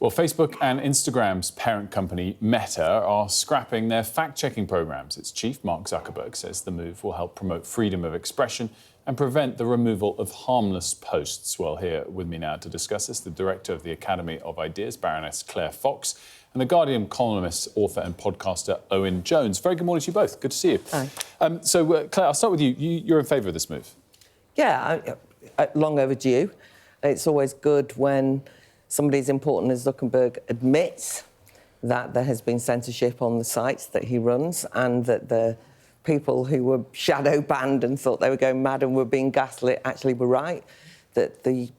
Well, Facebook and Instagram's parent company, Meta, are scrapping their fact-checking programs. Its chief, Mark Zuckerberg, says the move will help promote freedom of expression and prevent the removal of harmless posts. Well, here with me now to discuss this, the director of the Academy of Ideas, Baroness Claire Fox, and the Guardian columnist, author and podcaster Owen Jones. Very good morning to you both. Good to see you. Hi. Claire, I'll start with you. You're in favour of this move? Yeah, long overdue. It's always good when somebody as important as Zuckerberg admits that there has been censorship on the sites that he runs and that the people who were shadow banned and thought they were going mad and were being gaslit actually were right, that the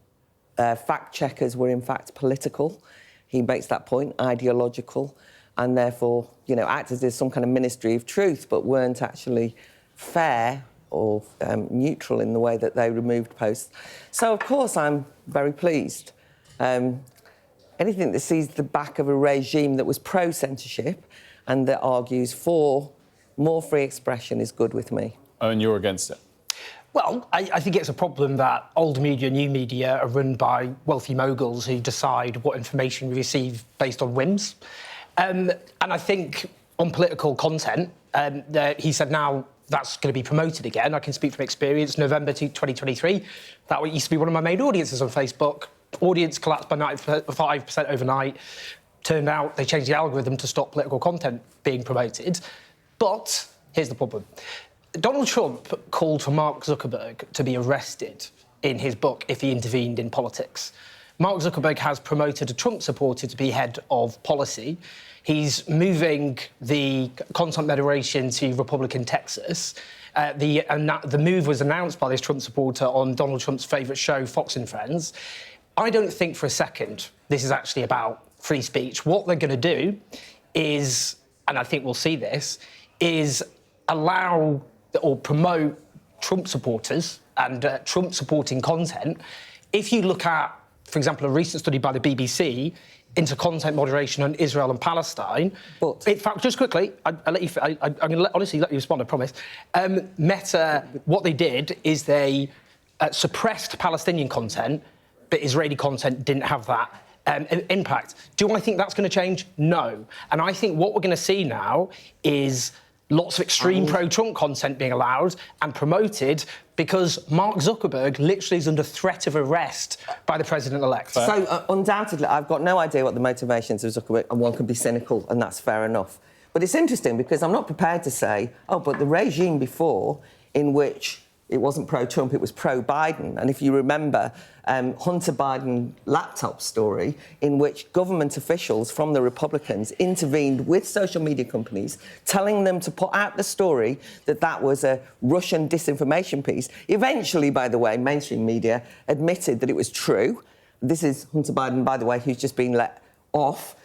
fact checkers were in fact political. He makes that point, ideological, and therefore, acted as some kind of ministry of truth, but weren't actually fair or neutral in the way that they removed posts. So, of course, I'm very pleased. Anything that sees the back of a regime that was pro-censorship and that argues for more free expression is good with me. Oh, and you're against it? Well, I think it's a problem that old media, new media are run by wealthy moguls who decide what information we receive based on whims. And I think on political content, he said now that's going to be promoted again. I can speak from experience. November 2023, that used to be one of my main audiences on Facebook. Audience collapsed by 95% overnight. Turned out they changed the algorithm to stop political content being promoted. But here's the problem. Donald Trump called for Mark Zuckerberg to be arrested in his book if he intervened in politics. Mark Zuckerberg has promoted a Trump supporter to be head of policy. He's moving the content moderation to Republican Texas. The move was announced by this Trump supporter on Donald Trump's favourite show, Fox and Friends. I don't think for a second this is actually about free speech. What they're going to do is, and I think we'll see this, is allow or promote Trump supporters and Trump-supporting content. If you look at, for example, a recent study by the BBC into content moderation on Israel and Palestine. But in fact, just quickly, I'm going to honestly let you respond, I promise. Meta, what they did is they suppressed Palestinian content, but Israeli content didn't have that impact. Do I think that's going to change? No. And I think what we're going to see now is lots of extreme pro-Trump content being allowed and promoted because Mark Zuckerberg literally is under threat of arrest by the president-elect. So, undoubtedly, I've got no idea what the motivations of Zuckerberg, and one can be cynical, and that's fair enough. But it's interesting because I'm not prepared to say, oh, but the regime before, in which it wasn't pro-Trump, it was pro-Biden. And if you remember Hunter Biden laptop story, in which government officials from the Republicans intervened with social media companies, telling them to put out the story that that was a Russian disinformation piece. Eventually, by the way, mainstream media admitted that it was true. This is Hunter Biden, by the way, who's just been let off,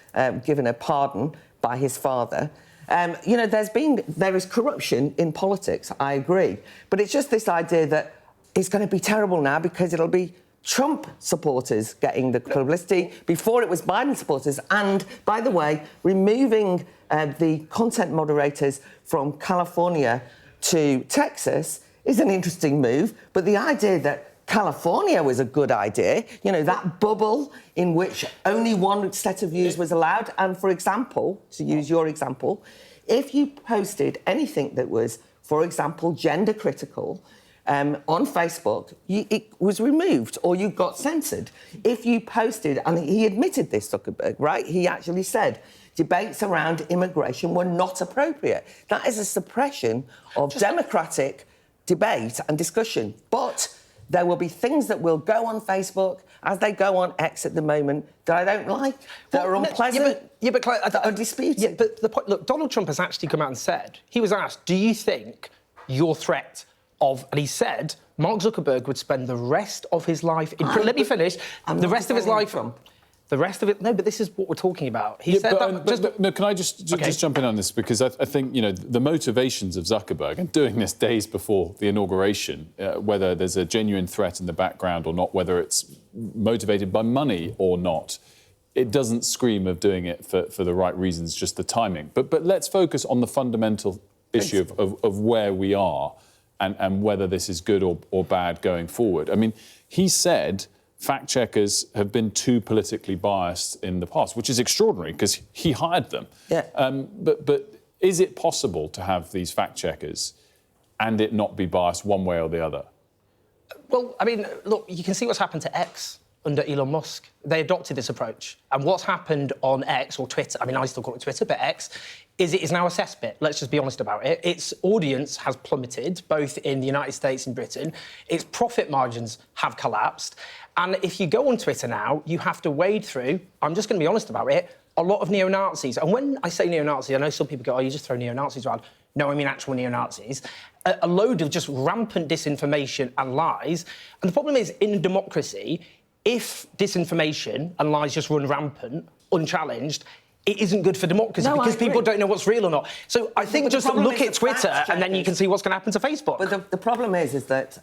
given a pardon by his father. There is corruption in politics, I agree. But it's just this idea that it's going to be terrible now because it'll be Trump supporters getting the publicity. Before it was Biden supporters. And, by the way, removing the content moderators from California to Texas is an interesting move. But the idea that California was a good idea, that bubble in which only one set of views was allowed. And, for example, to use your example, if you posted anything that was, for example, gender critical on Facebook, it was removed or you got censored. If you posted, and he admitted this, Zuckerberg, right? He actually said debates around immigration were not appropriate. That is a suppression of democratic debate and discussion. But there will be things that will go on Facebook, as they go on X at the moment, that I don't like, that are unpleasant, but Claire, that are disputed. Yeah, but the point, look, Donald Trump has actually come out and said, he was asked, do you think your threat of, and he said, Mark Zuckerberg would spend the rest of his life in prison. Let me finish. The rest of his life. The rest of it. No, but this is what we're talking about. He said that. No, can I just jump in on this? Because I think, the motivations of Zuckerberg and doing this days before the inauguration, whether there's a genuine threat in the background or not, whether it's motivated by money or not, it doesn't scream of doing it for the right reasons, just the timing. But let's focus on the fundamental issue of where we are and whether this is good or bad going forward. I mean, he said fact checkers have been too politically biased in the past, which is extraordinary because he hired them. Yeah. But is it possible to have these fact checkers and it not be biased one way or the other? Well, I mean, look, you can see what's happened to X under Elon Musk. They adopted this approach. And what's happened on X or Twitter, I mean, I still call it Twitter, but X, is it is now a cesspit. Let's just be honest about it. Its audience has plummeted, both in the United States and Britain. Its profit margins have collapsed. And if you go on Twitter now, you have to wade through, I'm just going to be honest about it, a lot of neo-Nazis. And when I say neo-Nazi, I know some people go, oh, you just throw neo-Nazis around. No, I mean actual neo-Nazis. A load of just rampant disinformation and lies. And the problem is, in a democracy, if disinformation and lies just run rampant, unchallenged, it isn't good for democracy because people don't know what's real or not. So I think just look at Twitter and then you can see what's going to happen to Facebook. But the problem is that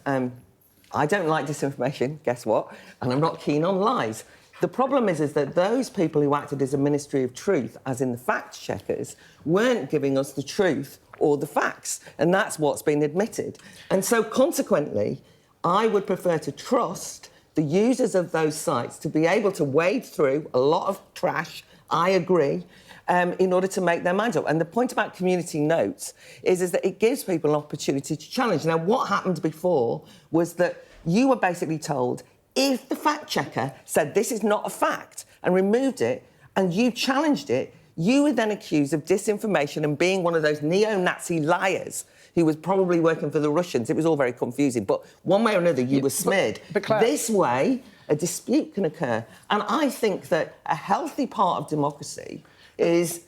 I don't like disinformation, guess what? And I'm not keen on lies. The problem is that those people who acted as a ministry of truth, as in the fact checkers, weren't giving us the truth or the facts. And that's what's been admitted. And so consequently, I would prefer to trust the users of those sites to be able to wade through a lot of trash, I agree, in order to make their minds up. And the point about community notes is that it gives people an opportunity to challenge. Now, what happened before was that you were basically told, if the fact checker said this is not a fact and removed it, and you challenged it, you were then accused of disinformation and being one of those neo-Nazi liars who was probably working for the Russians. It was all very confusing. But one way or another, you were smeared. But Claire... This way, a dispute can occur. And I think that a healthy part of democracy is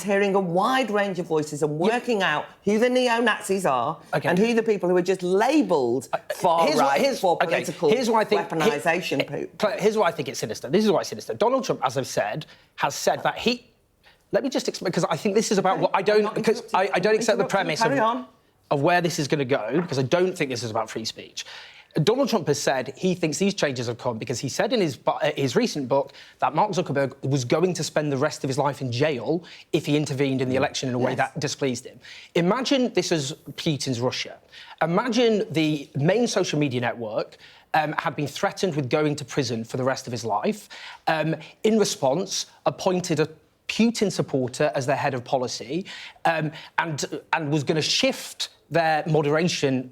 hearing a wide range of voices and working out who the neo-Nazis are and who the people who are just labelled far-right for political weaponisation. Here's why I think it's sinister. This is why it's sinister. Donald Trump, as I've said, has said that he... Let me just explain, because I think this is about what I don't... Because I don't accept the premise of where this is going to go, because I don't think this is about free speech. Donald Trump has said he thinks these changes have come because he said in his recent book that Mark Zuckerberg was going to spend the rest of his life in jail if he intervened in the election in a way that displeased him. Imagine this is Putin's Russia. Imagine the main social media network had been threatened with going to prison for the rest of his life. In response, appointed a Putin supporter as their head of policy and was going to shift their moderation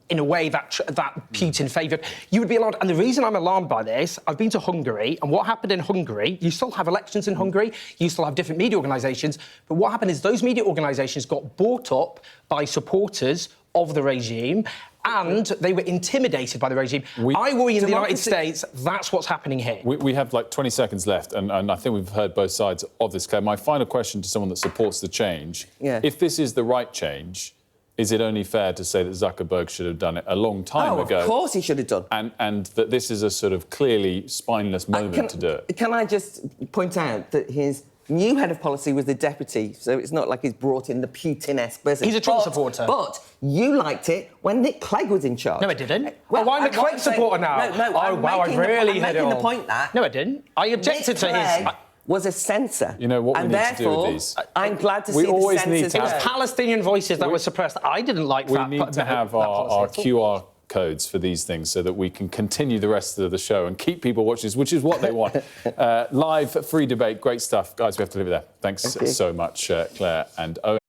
in a way that Putin favoured. You would be alarmed. And the reason I'm alarmed by this, I've been to Hungary, and what happened in Hungary, you still have elections in Hungary, you still have different media organisations, but what happened is those media organisations got bought up by supporters of the regime, and they were intimidated by the regime. I worry in the United States, that's what's happening here. We have like 20 seconds left, and I think we've heard both sides of this, Claire. My final question to someone that supports the change, if this is the right change, is it only fair to say that Zuckerberg should have done it a long time ago? Of course he should have done. And that this is a sort of clearly spineless moment to do it? Can I just point out that his new head of policy was the deputy, so it's not like he's brought in the Putin-esque person. He's a Trump supporter. But you liked it when Nick Clegg was in charge. No, I didn't. Well, I'm a Clegg supporter now. No, oh, wow, I really hit it I'm all. making the point that... No, I didn't. I objected to his... was a censor. You know what we need to do with these? I'm glad to see the censors. It was Palestinian voices that were suppressed. I didn't like that. We need to have our QR codes for these things so that we can continue the rest of the show and keep people watching, which is what they want. Live, free debate, great stuff. Guys, we have to leave it there. Thanks so much, Claire and Owen.